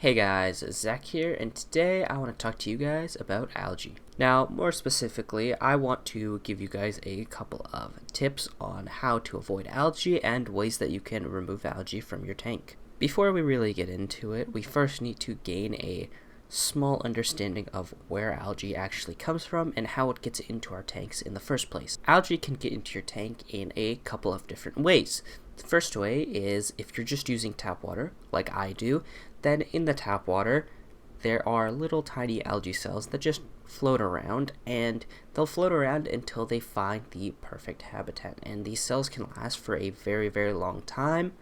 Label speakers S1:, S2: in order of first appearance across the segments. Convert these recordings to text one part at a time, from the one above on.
S1: Hey guys, Zach here, and today I want to talk to you guys about algae. Now, more specifically, I want to give you guys a couple of tips on how to avoid algae and ways that you can remove algae from your tank. Before we really get into it, we first need to gain a small understanding of where algae actually comes from and how it gets into our tanks in the first place. Algae can get into your tank in a couple of different ways. The first way is if you're just using tap water, like I do, then in the tap water, there are little tiny algae cells that just float around, and they'll float around until they find the perfect habitat. And these cells can last for a very, very long time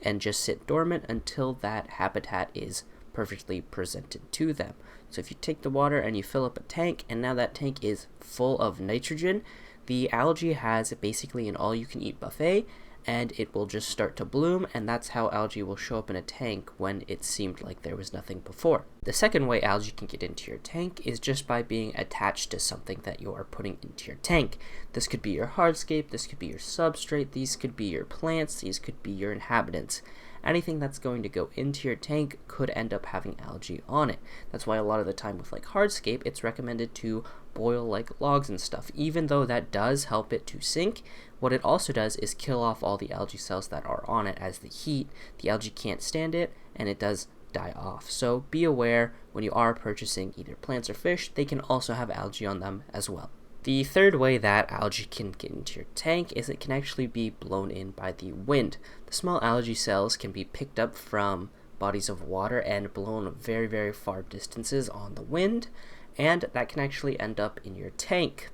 S1: and just sit dormant until that habitat is perfectly presented to them. So if you take the water and you fill up a tank, and now that tank is full of nitrogen, the algae has basically an all-you-can-eat buffet, and it will just start to bloom, and that's how algae will show up in a tank when it seemed like there was nothing before. The second way algae can get into your tank is just by being attached to something that you are putting into your tank. This could be your hardscape, this could be your substrate, these could be your plants, these could be your inhabitants. Anything that's going to go into your tank could end up having algae on it. That's why a lot of the time with like hardscape, it's recommended to boil like logs and stuff. Even though that does help it to sink, what it also does is kill off all the algae cells that are on it as the heat. The algae can't stand it, and it does die off. So be aware when you are purchasing either plants or fish, they can also have algae on them as well. The third way that algae can get into your tank is it can actually be blown in by the wind. The small algae cells can be picked up from bodies of water and blown very, very far distances on the wind, and that can actually end up in your tank.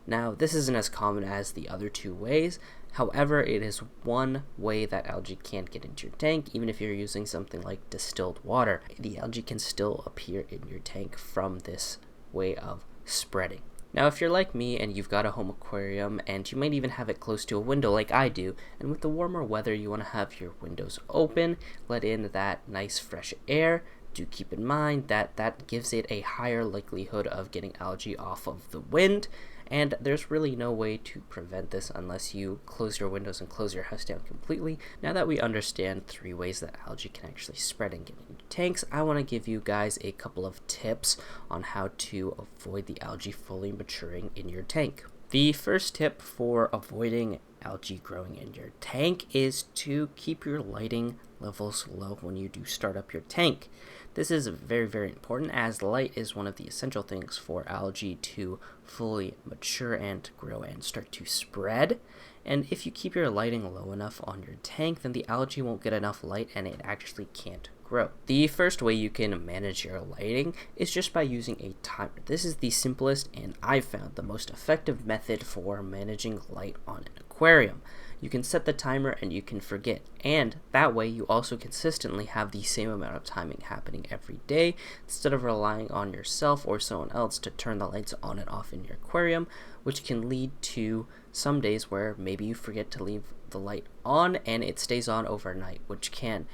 S1: Now, this isn't as common as the other two ways. However, it is one way that algae can't get into your tank. Even if you're using something like distilled water, the algae can still appear in your tank from this way of spreading. Now, if you're like me and you've got a home aquarium and you might even have it close to a window like I do, and with the warmer weather you want to have your windows open, let in that nice fresh air, do keep in mind that that gives it a higher likelihood of getting algae off of the wind, and there's really no way to prevent this unless you close your windows and close your house down completely. Now that we understand 3 ways that algae can actually spread and get into tanks, I want to give you guys a couple of tips on how to avoid the algae fully maturing in your tank. The first tip for avoiding algae growing in your tank is to keep your lighting levels low when you do start up your tank. This is very, very important, as light is one of the essential things for algae to fully mature and grow and start to spread. And if you keep your lighting low enough on your tank, then the algae won't get enough light and it actually can't grow. The first way you can manage your lighting is just by using a timer. This is the simplest and I've found the most effective method for managing light on an aquarium. You can set the timer and you can forget, and that way you also consistently have the same amount of timing happening every day instead of relying on yourself or someone else to turn the lights on and off in your aquarium, which can lead to some days where maybe you forget to leave the light on and it stays on overnight, which can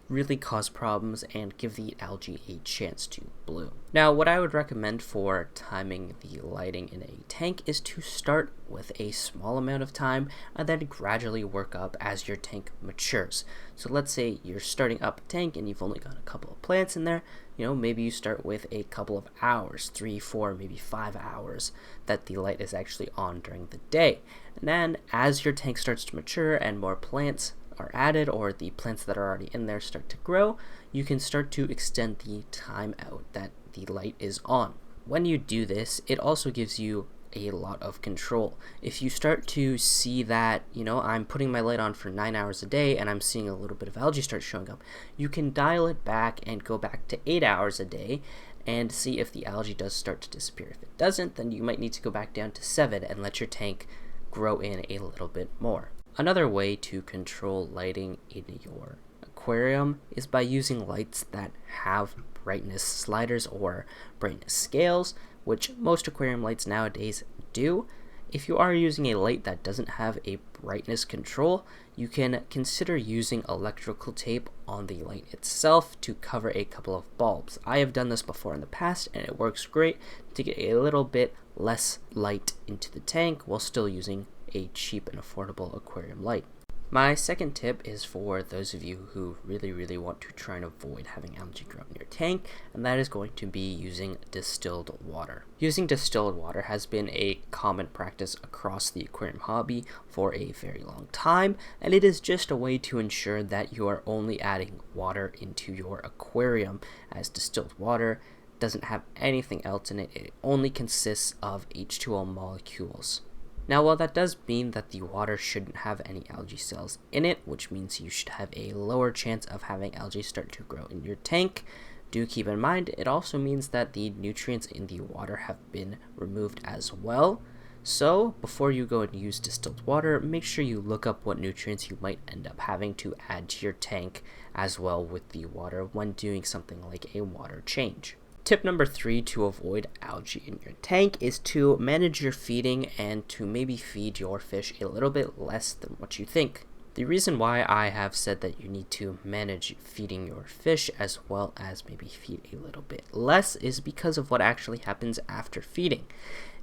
S1: really cause problems and give the algae a chance to bloom. Now, what I would recommend for timing the lighting in a tank is to start with a small amount of time and then gradually work up as your tank matures. So let's say you're starting up a tank and you've only got a couple of plants in there. Maybe you start with a couple of hours, 3, 4, maybe 5 hours that the light is actually on during the day. And then as your tank starts to mature and more plants are added, or the plants that are already in there start to grow, you can start to extend the time out that the light is on. When you do this, it also gives you a lot of control. If you start to see that, I'm putting my light on for 9 hours a day and I'm seeing a little bit of algae start showing up, you can dial it back and go back to 8 hours a day and see if the algae does start to disappear. If it doesn't, then you might need to go back down to 7 and let your tank grow in a little bit more. Another way to control lighting in your aquarium is by using lights that have brightness sliders or brightness scales, which most aquarium lights nowadays do. If you are using a light that doesn't have a brightness control, you can consider using electrical tape on the light itself to cover a couple of bulbs. I have done this before in the past and it works great to get a little bit less light into the tank while still using a cheap and affordable aquarium light. My second tip is for those of you who really want to try and avoid having algae grow in your tank, and that is going to be using distilled water. Using distilled water has been a common practice across the aquarium hobby for a very long time, and it is just a way to ensure that you are only adding water into your aquarium, as distilled water doesn't have anything else in it. It only consists of H2O molecules. Now, while that does mean that the water shouldn't have any algae cells in it, which means you should have a lower chance of having algae start to grow in your tank, do keep in mind it also means that the nutrients in the water have been removed as well. So, before you go and use distilled water, make sure you look up what nutrients you might end up having to add to your tank as well with the water when doing something like a water change. Tip number 3 to avoid algae in your tank is to manage your feeding and to maybe feed your fish a little bit less than what you think. The reason why I have said that you need to manage feeding your fish as well as maybe feed a little bit less is because of what actually happens after feeding.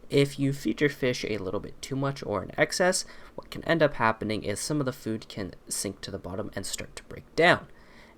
S1: If you feed your fish a little bit too much or in excess, what can end up happening is some of the food can sink to the bottom and start to break down.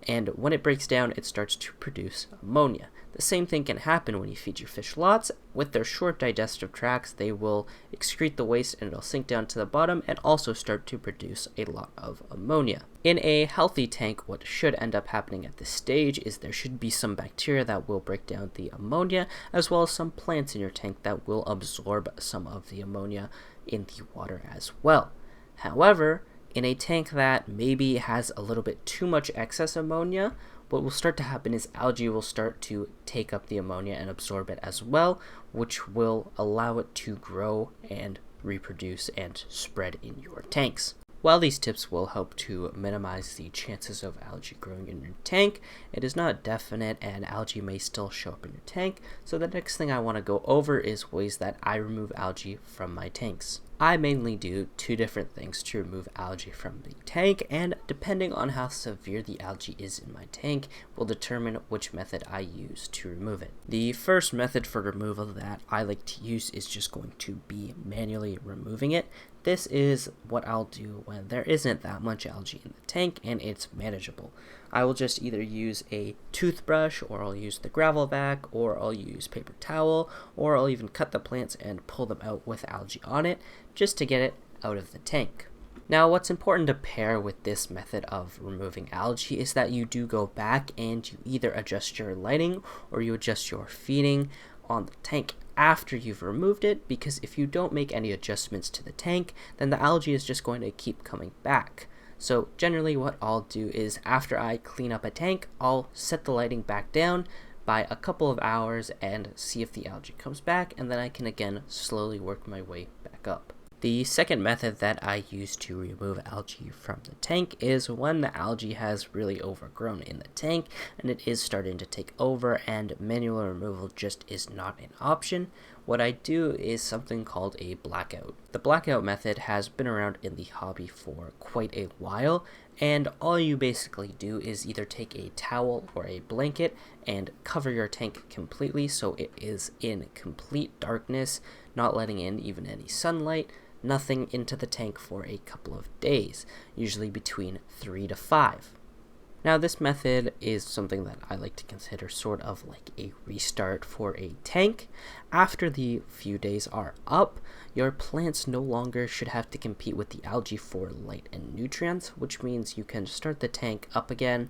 S1: And when it breaks down, it starts to produce ammonia. The same thing can happen when you feed your fish lots. With their short digestive tracts, they will excrete the waste and it'll sink down to the bottom and also start to produce a lot of ammonia. In a healthy tank, what should end up happening at this stage is there should be some bacteria that will break down the ammonia, as well as some plants in your tank that will absorb some of the ammonia in the water as well. However, in a tank that maybe has a little bit too much excess ammonia, what will start to happen is algae will start to take up the ammonia and absorb it as well, which will allow it to grow and reproduce and spread in your tanks. While these tips will help to minimize the chances of algae growing in your tank, it is not definite and algae may still show up in your tank, so the next thing I want to go over is ways that I remove algae from my tanks. I mainly do 2 different things to remove algae from the tank, and depending on how severe the algae is in my tank will determine which method I use to remove it. The first method for removal that I like to use is just going to be manually removing it. This is what I'll do when there isn't that much algae in the tank and it's manageable. I will just either use a toothbrush, or I'll use the gravel vac, or I'll use paper towel, or I'll even cut the plants and pull them out with algae on it, just to get it out of the tank. Now, what's important to pair with this method of removing algae is that you do go back and you either adjust your lighting or you adjust your feeding on the tank after you've removed it, because if you don't make any adjustments to the tank, then the algae is just going to keep coming back. So generally what I'll do is after I clean up a tank, I'll set the lighting back down by a couple of hours and see if the algae comes back, and then I can again slowly work my way back up. The second method that I use to remove algae from the tank is when the algae has really overgrown in the tank and it is starting to take over and manual removal just is not an option. What I do is something called a blackout. The blackout method has been around in the hobby for quite a while, and all you basically do is either take a towel or a blanket and cover your tank completely so it is in complete darkness, not letting in even any sunlight, nothing into the tank for a couple of days, usually between 3 to 5. Now, this method is something that I like to consider sort of like a restart for a tank. After the few days are up, your plants no longer should have to compete with the algae for light and nutrients, which means you can start the tank up again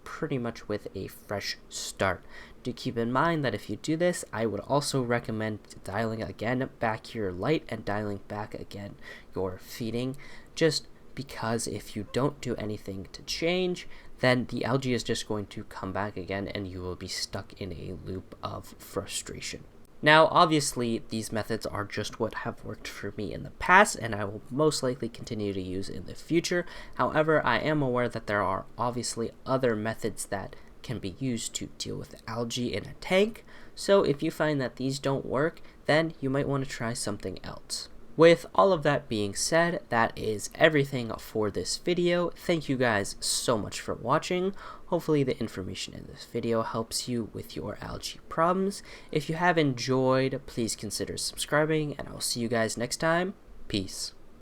S1: pretty much with a fresh start. Do keep in mind that if you do this, I would also recommend dialing again back your light and dialing back again your feeding, just because if you don't do anything to change, then the algae is just going to come back again and you will be stuck in a loop of frustration. Now, obviously, these methods are just what have worked for me in the past, and I will most likely continue to use in the future. However, I am aware that there are obviously other methods that can be used to deal with algae in a tank, so if you find that these don't work, then you might want to try something else. With all of that being said, that is everything for this video. Thank you guys so much for watching. Hopefully the information in this video helps you with your algae problems. If you have enjoyed, please consider subscribing, and I'll see you guys next time. Peace.